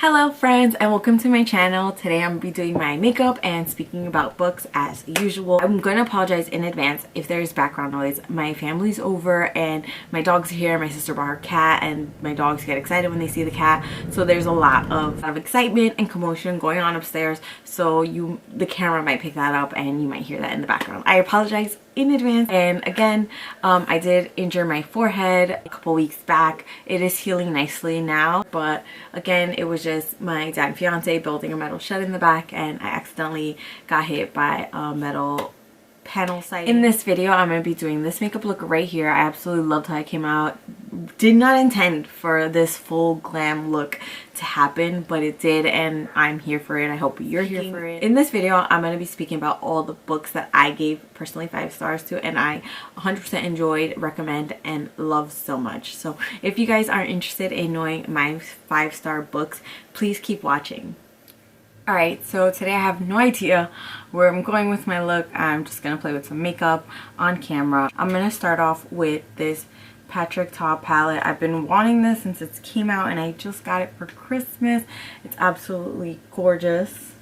Hello friends and welcome to my channel. Today I'm going to be doing my makeup and speaking about books as usual. I'm going to apologize in advance if there's background noise. My family's over and my dog's here. My sister brought her cat and my dogs get excited when they see the cat. So there's a lot of excitement and commotion going on upstairs. So the camera might pick that up and you might hear that in the background. I apologize in advance. And again, I did injure my forehead a couple weeks back. It is healing nicely now, but again, it was just my dad and fiance building a metal shed in the back and I accidentally got hit by a metal panel site. In this video, I'm going to be doing this makeup look right here. I absolutely loved how it came out. Did not intend for this full glam look to happen, but it did and I'm here for it. I hope you're here for it. In this video, I'm going to be speaking about all the books that I gave personally 5 stars to and I 100% enjoyed, recommend, and love so much. So if you guys are interested in knowing my 5-star books, please keep watching. Alright, so today I have no idea where I'm going with my look. I'm just going to play with some makeup on camera. I'm going to start off with this Patrick Ta palette. I've been wanting this since it came out and I just got it for Christmas. It's absolutely gorgeous.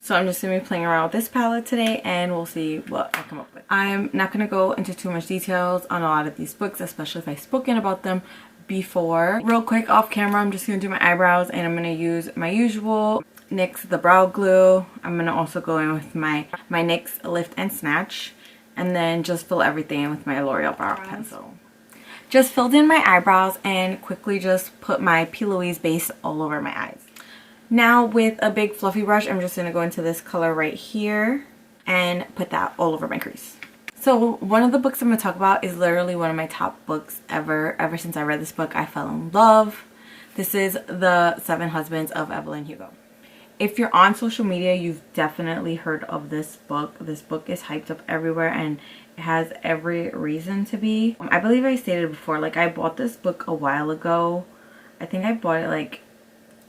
So I'm just going to be playing around with this palette today and we'll see what I come up with. I'm not going to go into too much details on a lot of these books, especially if I've spoken about them before. Real quick off camera, I'm just going to do my eyebrows and I'm going to use my usual NYX the brow glue. I'm going to also go in with my NYX lift and snatch and then just fill everything in with my L'Oreal brow pencil. Just filled in my eyebrows and quickly just put my P. Louise base all over my eyes. Now with a big fluffy brush, I'm just going to go into this color right here and put that all over my crease. So one of the books I'm going to talk about is literally one of my top books ever. Ever since I read this book, I fell in love. This is The 7 Husbands of Evelyn Hugo. If you're on social media, you've definitely heard of this book. This book is hyped up everywhere and it has every reason to be. I believe I stated before, like I bought this book a while ago. I think I bought it like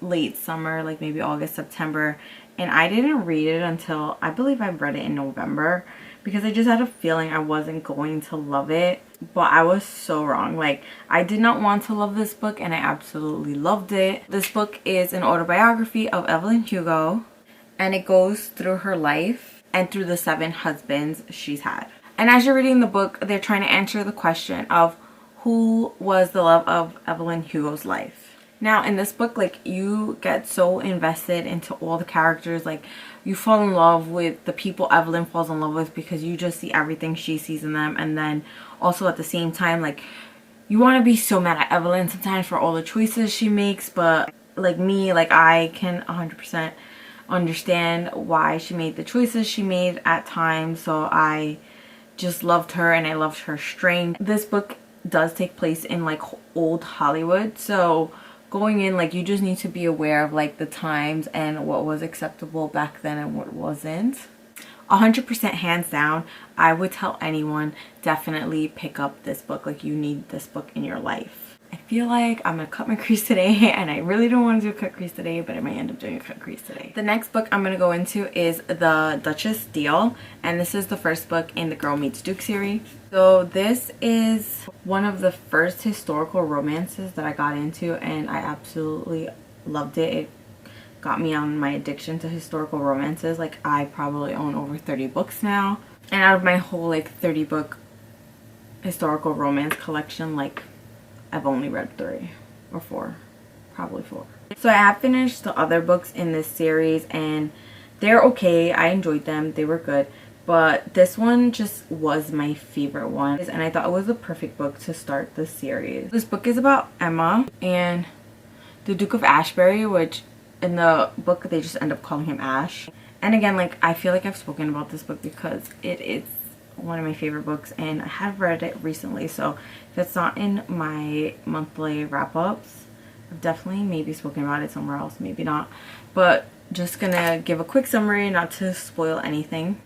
late summer, like maybe August, September. And I didn't read it until, I believe I read it in November. Because I just had a feeling I wasn't going to love it, but I was so wrong. Like, I did not want to love this book and I absolutely loved it. This book is an autobiography of Evelyn Hugo and it goes through her life and through the 7 husbands she's had. And as you're reading the book, they're trying to answer the question of who was the love of Evelyn Hugo's life. Now in this book, like, you get so invested into all the characters, like you fall in love with the people Evelyn falls in love with because you just see everything she sees in them. And then also at the same time, like, you want to be so mad at Evelyn sometimes for all the choices she makes, but like me, like I can 100% understand why she made the choices she made at times. So I just loved her and I loved her strength. This book does take place in like old Hollywood, so going in, like, you just need to be aware of like the times and what was acceptable back then and what wasn't. 100% hands down, I would tell anyone, definitely pick up this book. Like, you need this book in your life. I feel like I'm gonna cut my crease today and I really don't want to do a cut crease today, but I might end up doing a cut crease today. The next book I'm gonna go into is the Duchess Deal, and this is the first book in the Girl Meets Duke series. So this is one of the first historical romances that I got into and I absolutely loved it. It got me on my addiction to historical romances. Like, I probably own over 30 books now, and out of my whole like 30 book historical romance collection, like I've only read 3 or 4, probably 4. So I have finished the other books in this series and they're okay. I enjoyed them, they were good, but this one just was my favorite one and I thought it was the perfect book to start the series. This book is about Emma and the Duke of Ashbury, which in the book they just end up calling him Ash. And again, like, I feel like I've spoken about this book because it is one of my favorite books and I have read it recently, so if it's not in my monthly wrap-ups, I've definitely maybe spoken about it somewhere else, maybe not, but just gonna give a quick summary not to spoil anything.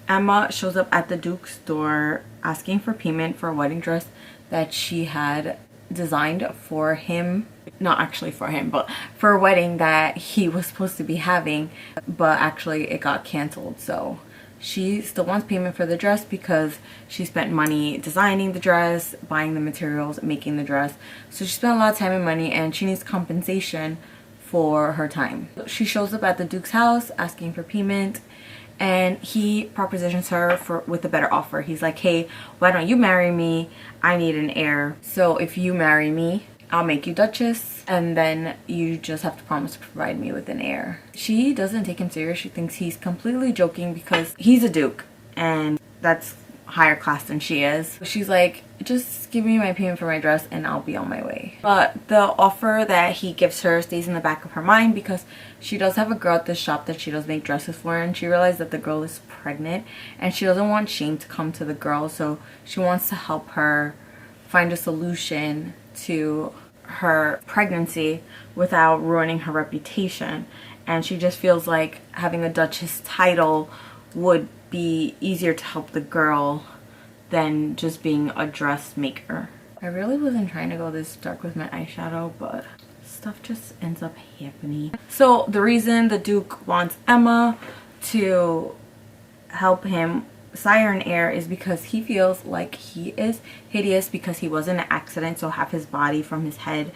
Emma shows up at the Duke's door asking for payment for a wedding dress that she had designed for him, not actually for him, but for a wedding that he was supposed to be having, but actually it got canceled. So she still wants payment for the dress because she spent money designing the dress, buying the materials, making the dress. So she spent a lot of time and money and she needs compensation for her time. She shows up at the Duke's house asking for payment, and he propositions her with a better offer. He's like, hey, why don't you marry me? I need an heir. So if you marry me, I'll make you Duchess, and then you just have to promise to provide me with an heir. She doesn't take him serious. She thinks he's completely joking because he's a duke and that's higher class than she is. She's like, just give me my payment for my dress and I'll be on my way. But the offer that he gives her stays in the back of her mind because she does have a girl at this shop that she does make dresses for, and she realized that the girl is pregnant and she doesn't want shame to come to the girl, so she wants to help her find a solution to her pregnancy without ruining her reputation. And she just feels like having a Duchess title would be easier to help the girl than just being a dressmaker. I really wasn't trying to go this dark with my eyeshadow, but stuff just ends up happening. So the reason the Duke wants Emma to help him sire an heir is because he feels like he is hideous because he was in an accident, so half his body from his head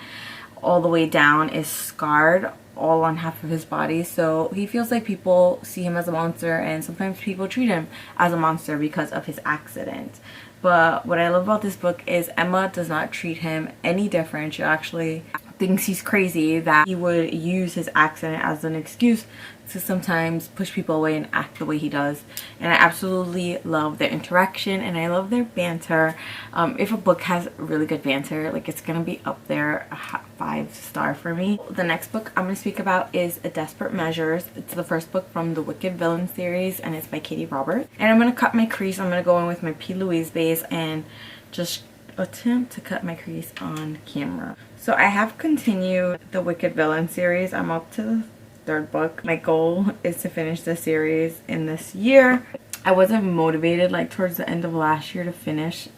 all the way down is scarred all on half of his body. So he feels like people see him as a monster, and sometimes people treat him as a monster because of his accident. But what I love about this book is Emma does not treat him any different. She actually thinks he's crazy that he would use his accident as an excuse to sometimes push people away and act the way he does. And I absolutely love their interaction and I love their banter. If a book has really good banter, like, it's gonna be up there, a 5-star for me. The next book I'm gonna speak about is Desperate Measures. It's the first book from the Wicked Villain series and it's by Katie Roberts. And I'm gonna cut my crease. I'm gonna go in with my P. Louise base and just attempt to cut my crease on camera. So I have continued the Wicked Villain series. I'm up to the 3rd book. My goal is to finish the series in this year. I wasn't motivated like towards the end of last year to finish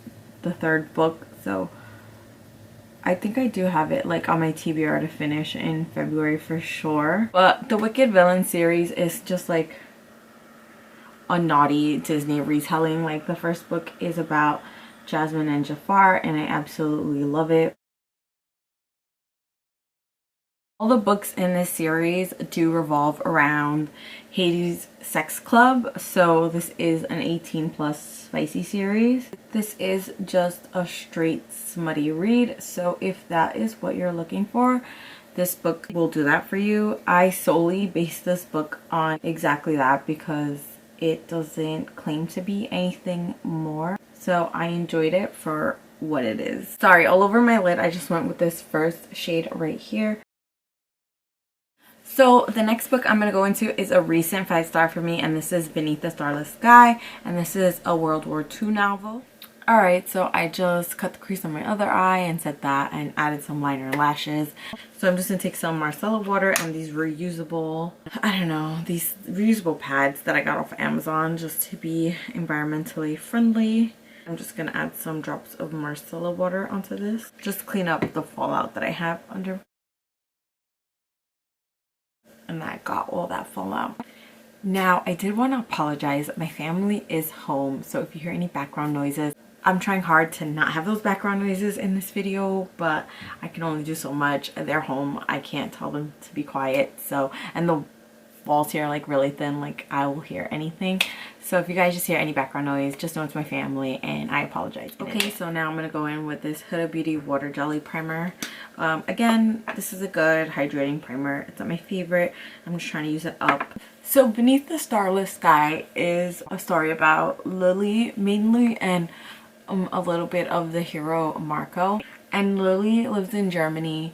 the 3rd book, so I think I do have it like on my TBR to finish in February for sure. But the Wicked Villain series is just like a naughty Disney retelling. Like, the first book is about Jasmine and Jafar and I absolutely love it. All the books in this series do revolve around Hades' sex club, so this is an 18+ spicy series. This is just a straight smutty read, so if that is what you're looking for, this book will do that for you. I solely base this book on exactly that because it doesn't claim to be anything more, so I enjoyed it for what it is. Sorry, all over my lid, I just went with this first shade right here. So the next book I'm going to go into is a recent 5-star for me, and this is Beneath the Starless Sky, and this is a World War II novel. Alright, so I just cut the crease on my other eye and set that and added some liner and lashes. So I'm just going to take some micellar water and these reusable, these reusable pads that I got off of Amazon just to be environmentally friendly. I'm just going to add some drops of micellar water onto this, just to clean up the fallout that I have under. And I got all that fallout. Now, I did want to apologize. My family is home, so if you hear any background noises, I'm trying hard to not have those background noises in this video, but I can only do so much. They're home. I can't tell them to be quiet. So, and the walls here are like really thin, like I will hear anything. So if you guys just hear any background noise, just know it's my family and I apologize. Okay, so now I'm going to go in with this Huda Beauty Water Jelly Primer. Again, this is a good hydrating primer. It's not my favorite. I'm just trying to use it up. So Beneath the Starless Sky is a story about Lily mainly, and a little bit of the hero Marco. And Lily lives in Germany.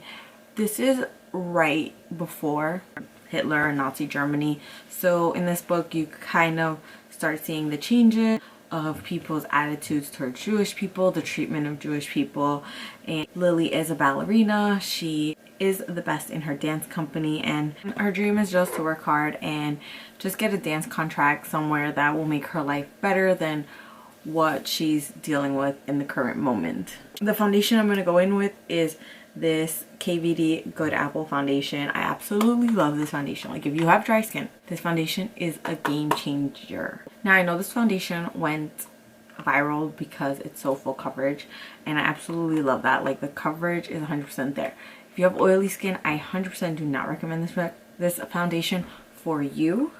This is right before Hitler and Nazi Germany. So in this book you kind of start seeing the changes of people's attitudes towards Jewish people, the treatment of Jewish people. And Lily is a ballerina. She is the best in her dance company, and her dream is just to work hard and just get a dance contract somewhere that will make her life better than what she's dealing with in the current moment. The foundation I'm going to go in with is this KVD Good Apple foundation. I absolutely love this foundation. Like, if you have dry skin, this foundation is a game changer. Now, I know this foundation went viral because it's so full coverage, and I absolutely love that. Like, the coverage is 100% there. If you have oily skin, I 100% do not recommend this foundation for you.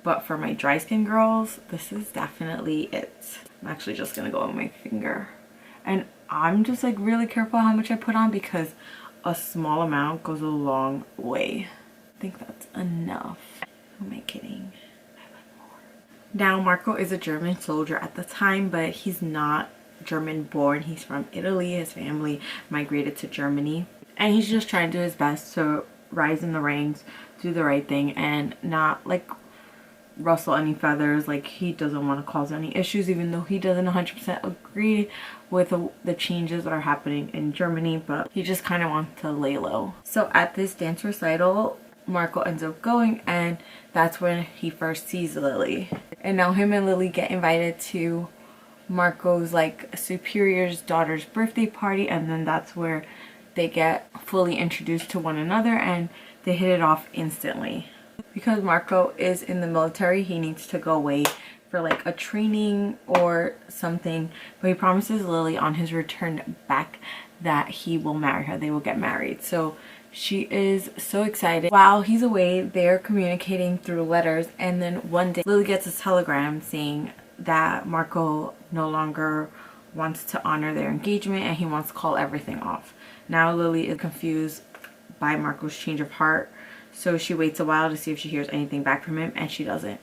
But for my dry skin girls, this is definitely it. I'm actually just gonna go on my finger. And I'm just like really careful how much I put on because a small amount goes a long way. I think that's enough. Who am I kidding? I want more. Now, Marco is a German soldier at the time, but he's not German born. He's from Italy. His family migrated to Germany. And he's just trying to do his best to rise in the ranks, do the right thing, and not like rustle any feathers. Like, he doesn't want to cause any issues, even though he doesn't 100% agree with the changes that are happening in Germany, but he just kind of wants to lay low. So at this dance recital, Marco ends up going, and that's when he first sees Lily. And now him and Lily get invited to Marco's like superior's daughter's birthday party, and then that's where they get fully introduced to one another and they hit it off instantly. Because Marco is in the military, he needs to go away for like a training or something, but he promises Lily on his return back that he will marry her. They will get married. So she is so excited. While he's away, they're communicating through letters, and then one day Lily gets a telegram saying that Marco no longer wants to honor their engagement and he wants to call everything off. Now Lily is confused by Marco's change of heart, so she waits a while to see if she hears anything back from him, and she doesn't.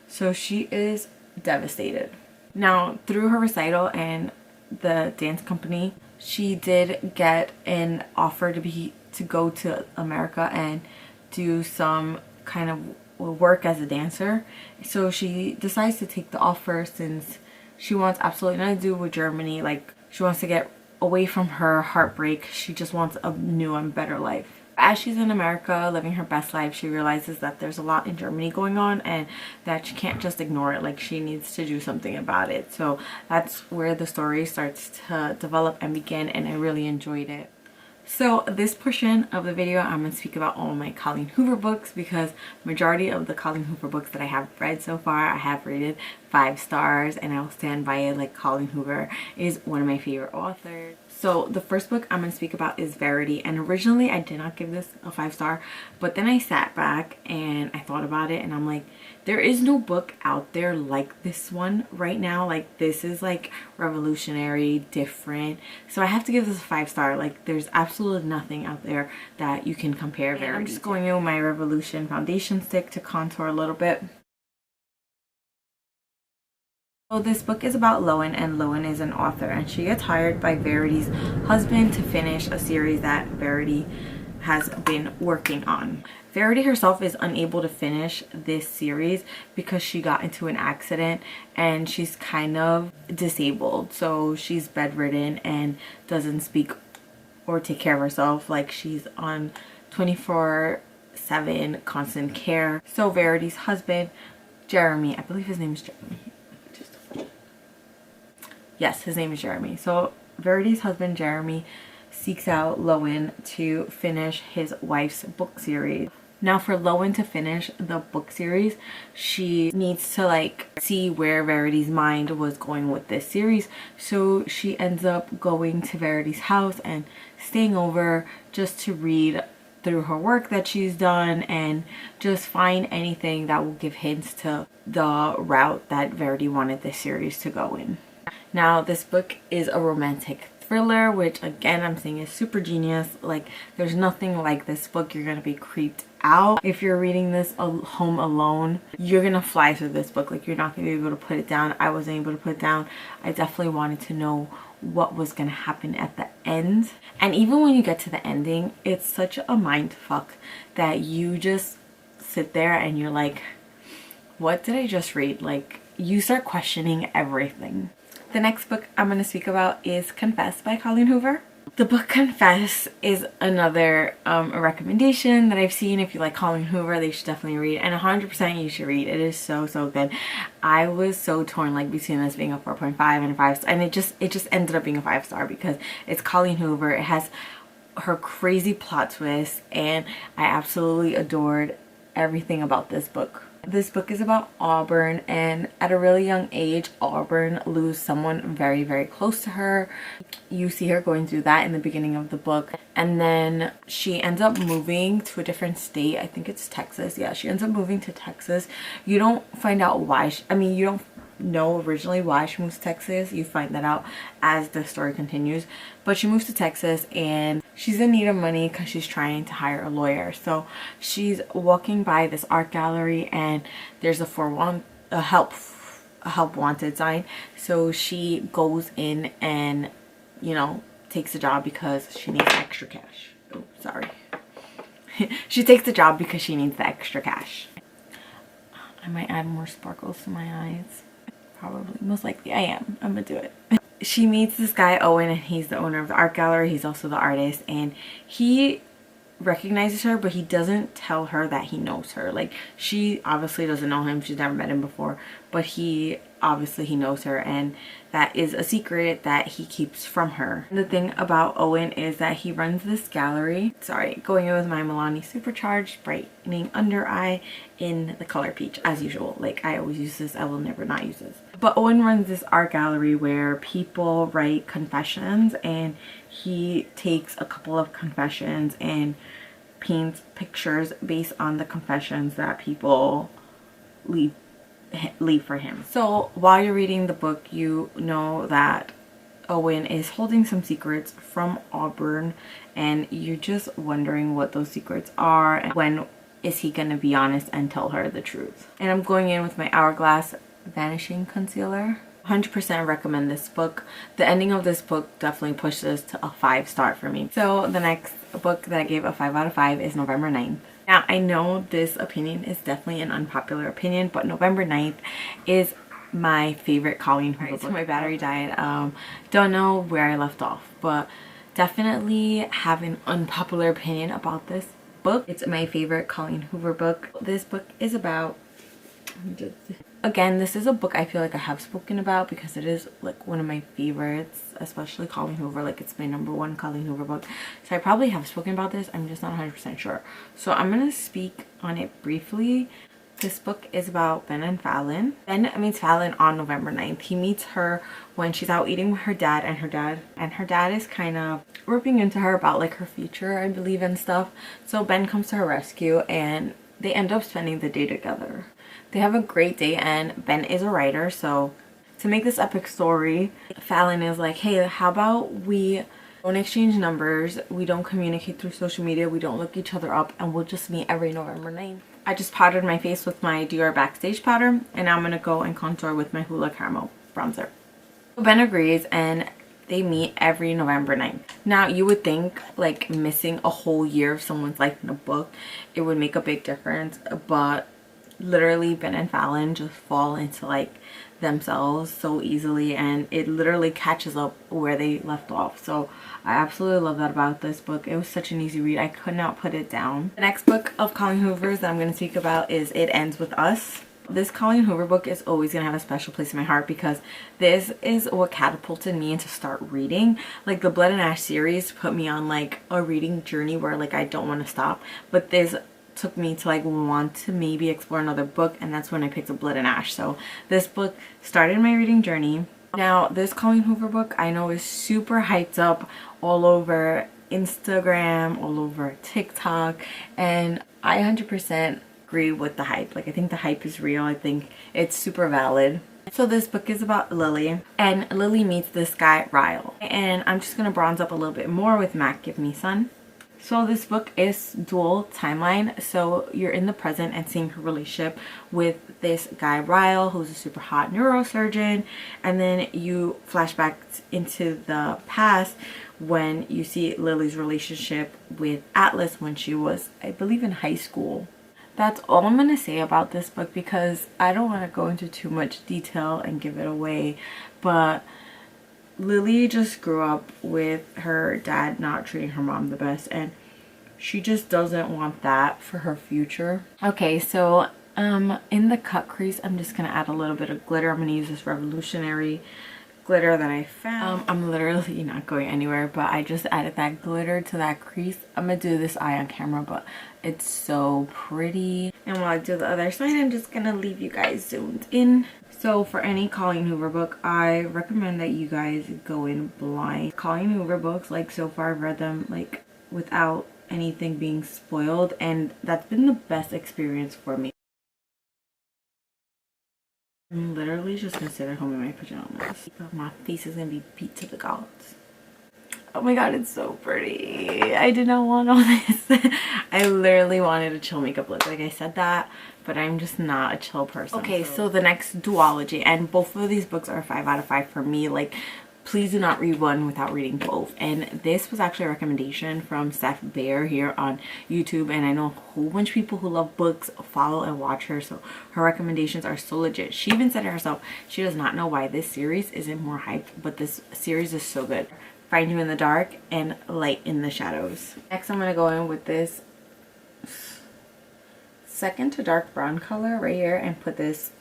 So she is devastated. Now, through her recital and the dance company, she did get an offer to go to America and do some kind of work as a dancer. So she decides to take the offer since she wants absolutely nothing to do with Germany. Like, she wants to get away from her heartbreak. She just wants a new and better life. As she's in America living her best life, she realizes that there's a lot in Germany going on and that she can't just ignore it. Like, she needs to do something about it. So that's where the story starts to develop and begin, and I really enjoyed it. So this portion of the video, I'm going to speak about all my Colleen Hoover books, because majority of the Colleen Hoover books that I have read so far, I have rated 5 stars, and I'll stand by it. Like, Colleen Hoover is one of my favorite authors. So the first book I'm going to speak about is Verity, and originally I did not give this a 5 star, but then I sat back and I thought about it, and I'm like, there is no book out there like this one right now. Like, this is like revolutionary, different, so I have to give this a 5 star. Like, there's absolutely nothing out there that you can compare Verity. I'm just going in with my Revolution foundation stick to contour a little bit. So this book is about Lowen, and Lowen is an author, and she gets hired by Verity's husband to finish a series that Verity has been working on. Verity herself is unable to finish this series because she got into an accident and she's kind of disabled. So she's bedridden and doesn't speak or take care of herself. Like, she's on 24/7 constant care. So Verity's husband, Jeremy, I believe his name is Jeremy. Yes, his name is Jeremy. So Verity's husband, Jeremy, seeks out Lowen to finish his wife's book series. Now, for Lowen to finish the book series, she needs to like see where Verity's mind was going with this series. So she ends up going to Verity's house and staying over just to read through her work that she's done and just find anything that will give hints to the route that Verity wanted this series to go in. Now, this book is a romantic thriller, which again I'm saying is super genius. Like, there's nothing like this book. You're gonna be creeped out if you're reading this home alone. You're gonna fly through this book. Like, you're not gonna be able to put it down. I wasn't able to put it down. I definitely wanted to know what was gonna happen at the end, and even when you get to the ending, it's such a mind fuck that you just sit there and you're like, what did I just read? Like, you start questioning everything. The next book I'm going to speak about is Confess by Colleen Hoover. The book Confess is another recommendation that I've seen. If you like Colleen Hoover, they should definitely read, and 100% you should read. It is so good. I was so torn, like, between this being a 4.5 and a 5 star, and it just ended up being a 5 star because it's Colleen Hoover. It has her crazy plot twist, and I absolutely adored everything about this book. This book is about Auburn, and at a really young age, Auburn loses someone very, very close to her. You see her going through that in the beginning of the book, and then she ends up moving to a different state. I think it's Texas. Yeah, she ends up moving to Texas. You don't find out why. You don't know originally why she moves to Texas. You find that out as the story continues, but she moves to Texas and she's in need of money because she's trying to hire a lawyer. So she's walking by this art gallery and there's a help wanted sign. So she goes in and, you know, takes the job because she needs extra cash. Oh, sorry. She takes the job because she needs the extra cash. I might add more sparkles to my eyes. Probably, most likely I am. I'm gonna do it. She meets this guy Owen, and he's the owner of the art gallery. He's also the artist, and he recognizes her, but he doesn't tell her that he knows her. Like, she obviously doesn't know him. She's never met him before, but he knows her, and that is a secret that he keeps from her. The thing about Owen is that he runs this gallery. Sorry, going in with my Milani Supercharged Brightening Under Eye in the color peach, as usual. Like, I always use this. I will never not use this. But Owen runs this art gallery where people write confessions, and he takes a couple of confessions and paints pictures based on the confessions that people leave for him. So while you're reading the book, you know that Owen is holding some secrets from Auburn, and you're just wondering what those secrets are and when is he gonna be honest and tell her the truth. And I'm going in with my Hourglass Vanishing Concealer. 100% recommend this book. The ending of this book definitely pushed this to a 5-star for me. So the next book that I gave a 5 out of 5 is November 9th. Now, I know this opinion is definitely an unpopular opinion, but November 9th is my favorite Colleen Hoover book. So my battery died. Don't know where I left off, but definitely have an unpopular opinion about this book. It's my favorite Colleen Hoover book. This book is about... Again, this is a book I feel like I have spoken about because it is like one of my favorites, especially Colleen Hoover. Like, it's my #1 Colleen Hoover book. So I probably have spoken about this. I'm just not 100% sure. So I'm going to speak on it briefly. This book is about Ben and Fallon. Ben meets Fallon on November 9th. He meets her when she's out eating with her dad, and her dad is kind of ripping into her about like her future, I believe, and stuff. So Ben comes to her rescue and they end up spending the day together. They have a great day, and Ben is a writer, so to make this epic story, Fallon is like, hey, how about we don't exchange numbers, we don't communicate through social media, we don't look each other up, and we'll just meet every November 9th. I just powdered my face with my Dior Backstage powder, and now I'm going to go and contour with my Hoola Caramel bronzer. So Ben agrees, and they meet every November 9th. Now, you would think like missing a whole year of someone's life in a book, it would make a big difference, but literally Ben and Fallon just fall into like themselves so easily, and it literally catches up where they left off. So I absolutely love that about this book. It was such an easy read. I could not put it down. The next book of Colleen Hoover's that I'm going to speak about is It Ends With Us. This Colleen Hoover book is always going to have a special place in my heart because this is what catapulted me into start reading. Like, the Blood and Ash series put me on like a reading journey where like I don't want to stop, but this took me to like want to maybe explore another book, and that's when I picked up Blood and Ash. So this book started my reading journey. Now, this Colleen Hoover book I know is super hyped up all over Instagram, all over TikTok, and I 100% agree with the hype. Like, I think the hype is real. I think it's super valid. So this book is about Lily, and Lily meets this guy Ryle, and I'm just gonna bronze up a little bit more with Mac Give Me Sun. So this book is dual timeline, so you're in the present and seeing her relationship with this guy Ryle, who's a super hot neurosurgeon, and then you flash back into the past when you see Lily's relationship with Atlas when she was, I believe, in high school. That's all I'm going to say about this book because I don't want to go into too much detail and give it away, but Lily just grew up with her dad not treating her mom the best, and she just doesn't want that for her future. Okay, so in the cut crease, I'm just going to add a little bit of glitter. I'm going to use this Revolutionary glitter that I found. I'm literally not going anywhere, but I just added that glitter to that crease. I'm gonna do this eye on camera, but it's so pretty. And while I do the other side, I'm just gonna leave you guys zoomed in. So for any Colleen Hoover book, I recommend that you guys go in blind. Colleen Hoover books, like so far I've read them like without anything being spoiled, and that's been the best experience for me. I'm literally just gonna sit at home in my pajamas. My face is gonna be beat to the gods. Oh my god, it's so pretty. I did not want all this. I literally wanted a chill makeup look. Like I said that, but I'm just not a chill person. Okay, so the next Duology, and both of these books are 5 out of 5 for me. Like, please do not read one without reading both. And this was actually a recommendation from Steph Bear here on YouTube, and I know a whole bunch of people who love books follow and watch her, so her recommendations are so legit. She even said it herself, she does not know why this series isn't more hyped, but this series is so good. Find You in the Dark and Light in the Shadows. Next, I'm going to go in with this second to dark brown color right here and put this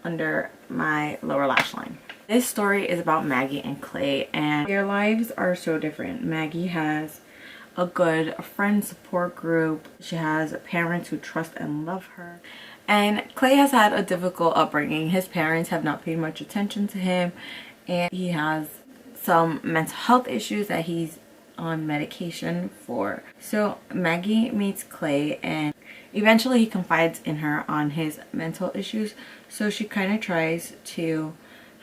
under my lower lash line. This story is about Maggie and Clay, and their lives are so different. Maggie has a good friend support group. She has parents who trust and love her. And Clay has had a difficult upbringing. His parents have not paid much attention to him, and he has some mental health issues that he's on medication for. So Maggie meets Clay, and eventually he confides in her on his mental issues, so she kind of tries to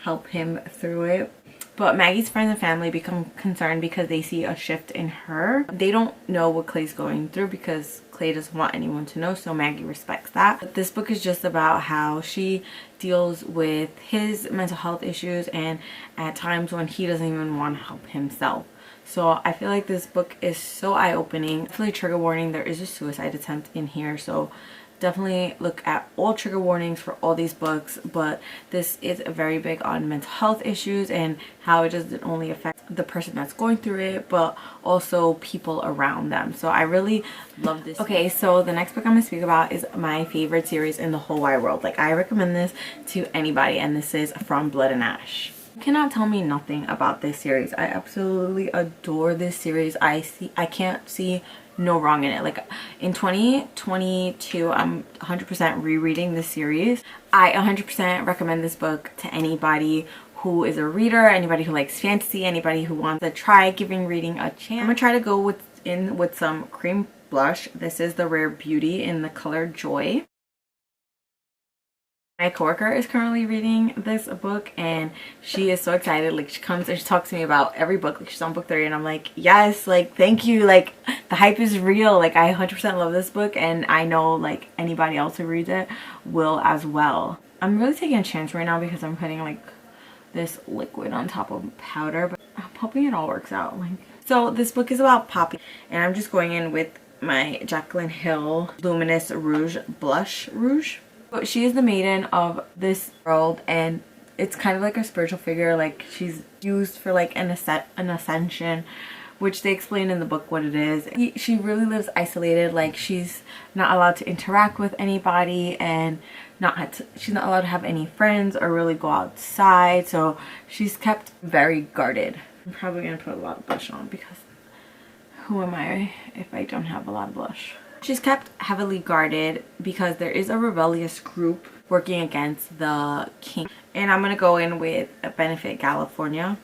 help him through it. But Maggie's friends and family become concerned because they see a shift in her. They don't know what Clay's going through because Clay doesn't want anyone to know, so Maggie respects that. But this book is just about how she deals with his mental health issues, and at times when he doesn't even want to help himself. So I feel like this book is so eye-opening. Definitely trigger warning, there is a suicide attempt in here, so definitely look at all trigger warnings for all these books. But this is very big on mental health issues and how it doesn't only affect the person that's going through it, but also people around them. So I really love this. Okay, so the next book I'm going to speak about is my favorite series in the whole wide world. Like, I recommend this to anybody, and this is From Blood and Ash. You cannot tell me nothing about this series. I absolutely adore this series. I can't see no wrong in it. Like, in 2022, I'm 100% rereading this series. I 100% recommend this book to anybody who is a reader, anybody who likes fantasy, anybody who wants to try giving reading a chance. I'm gonna try to go in with some cream blush. This is the Rare Beauty in the color Joy. My coworker is currently reading this book, and she is so excited. Like, she comes and she talks to me about every book. Like, she's on book 3, and I'm like, yes, like, thank you. Like, the hype is real. Like, I 100% love this book, and I know like anybody else who reads it will as well. I'm really taking a chance right now because I'm putting like this liquid on top of powder, but I'm hoping it all works out. Like, so this book is about Poppy, and I'm just going in with my Jaclyn Hill Luminous Rouge Blush Rouge. But she is the maiden of this world, and it's kind of like a spiritual figure. Like, she's used for like an ascension, which they explain in the book what it is. She really lives isolated. Like, she's not allowed to interact with anybody, and she's not allowed to have any friends or really go outside. So she's kept very guarded. I'm probably gonna put a lot of blush on because who am I if I don't have a lot of blush? She's kept heavily guarded because there is a rebellious group working against the king. And I'm going to go in with Benefit Galifornia.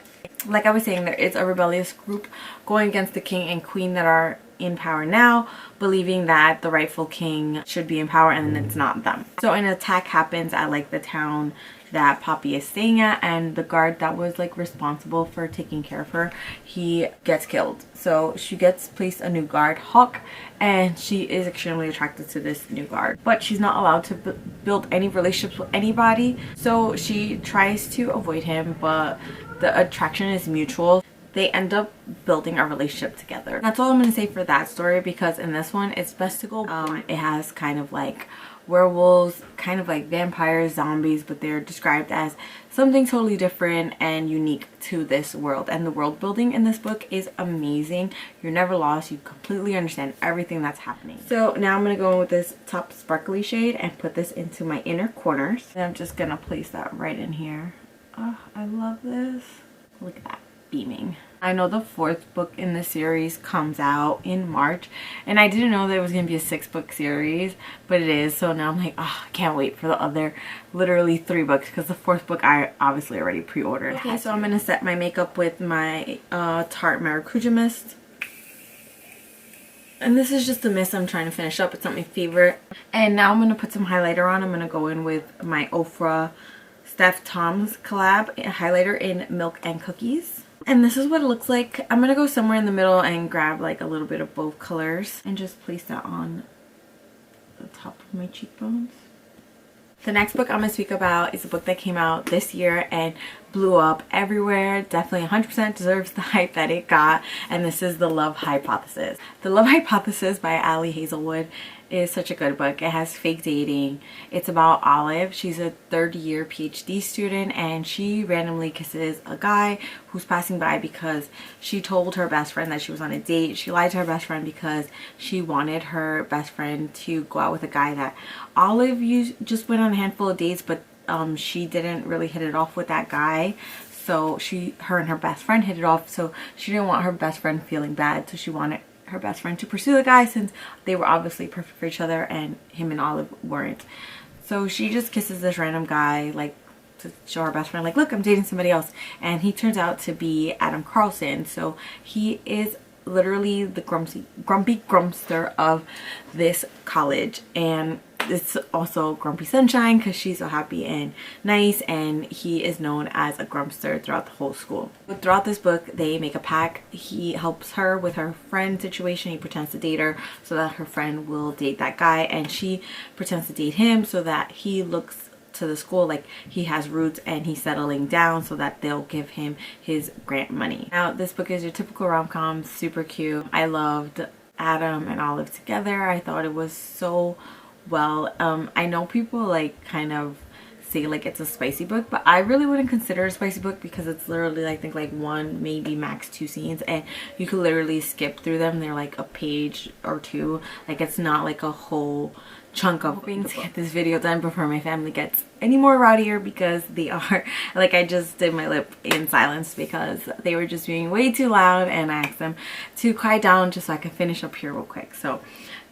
Like I was saying, there is a rebellious group going against the king and queen that are in power now, believing that the rightful king should be in power and it's not them. So an attack happens at like the town that Poppy is staying at, and the guard that was like responsible for taking care of her, he gets killed. So she gets placed a new guard, Hawk, and she is extremely attracted to this new guard, but she's not allowed to build any relationships with anybody. So she tries to avoid him, but the attraction is mutual. They end up building a relationship together. That's all I'm going to say for that story, because in this one it's best to go blind. It has kind of like werewolves, kind of like vampires, zombies, but they're described as something totally different and unique to this world. And the world building in this book is amazing. You're never lost. You completely understand everything that's happening. So now I'm going to go in with this top sparkly shade and put this into my inner corners. And I'm just going to place that right in here Oh, I love this. Look at that, beaming. I know the 4th book in the series comes out in March, and I didn't know there was going to be a 6-book series, but it is. So now I'm like, oh, I can't wait for the other literally 3 books, because the 4th book I obviously already pre-ordered. Okay, so I'm going to set my makeup with my Tarte Maracuja mist. And this is just a mist I'm trying to finish up. It's not my favorite. And now I'm going to put some highlighter on. I'm going to go in with my Ofra Steph Tom's collab highlighter in Milk and Cookies. And this is what it looks like. I'm going to go somewhere in the middle and grab like a little bit of both colors and just place that on the top of my cheekbones. The next book I'm going to speak about is a book that came out this year and blew up everywhere. Definitely 100% deserves the hype that it got. And this is The Love Hypothesis. The Love Hypothesis by Ali Hazelwood is such a good book. It has fake dating. It's about Olive. She's a 3rd-year PhD student, and she randomly kisses a guy who's passing by because she told her best friend that she was on a date. She lied to her best friend because she wanted her best friend to go out with a guy that Olive just went on a handful of dates, but she didn't really hit it off with that guy. So her and her best friend hit it off, so she didn't want her best friend feeling bad, so she wanted her best friend to pursue the guy since they were obviously perfect for each other and him and Olive weren't. So she just kisses this random guy, like, to show her best friend, like, look, I'm dating somebody else. And he turns out to be Adam Carlson. So he is literally the grumpy grumpster of this college, and it's also Grumpy Sunshine because she's so happy and nice, and he is known as a grumpster throughout the whole school. But throughout this book, they make a pact. He helps her with her friend situation. He pretends to date her so that her friend will date that guy, and she pretends to date him so that he looks to the school like he has roots and he's settling down, so that they'll give him his grant money. Now, this book is your typical rom-com, super cute. I loved Adam and Olive together. I thought it was so well. I know people like kind of say like it's a spicy book, but I really wouldn't consider it a spicy book because it's literally, I think, like 1, maybe max 2 scenes, and you could literally skip through them. They're like a page or 2. Like, it's not like a whole chunk of hoping to get this video done before my family gets any more rowdier, because they are, like, I just did my lip in silence because they were just being way too loud, and I asked them to quiet down just so I could finish up here real quick. So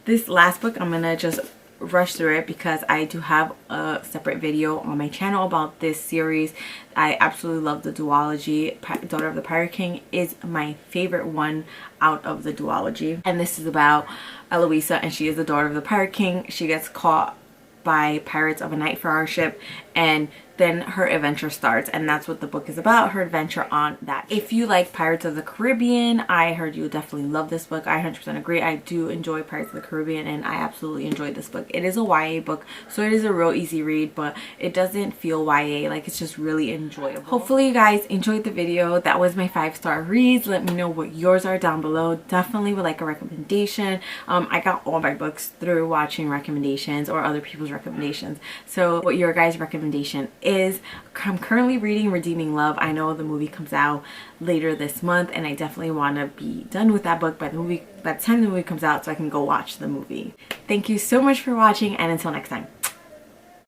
this last book, I'm gonna just rush through it because I do have a separate video on my channel about this series. I absolutely love the duology. Daughter of the Pirate King is my favorite one out of the duology, and this is about Eloisa, and she is the daughter of the Pirate King. She gets caught by pirates of a night for our ship, and then her adventure starts, and that's what the book is about, her adventure on that. If you like Pirates of the Caribbean, I heard you would definitely love this book. I 100% agree. I do enjoy Pirates of the Caribbean, and I absolutely enjoyed this book. It is a YA book, so it is a real easy read, but it doesn't feel YA. Like, it's just really enjoyable. Hopefully you guys enjoyed the video. That was my 5-star reads. Let me know what yours are down below. Definitely would like a recommendation. I got all my books through watching recommendations or other people's recommendations. So what your guys' recommendation is. I'm currently reading Redeeming Love. I know the movie comes out later this month, and I definitely want to be done with that book by the time the movie comes out so I can go watch the movie. Thank you so much for watching, and until next time.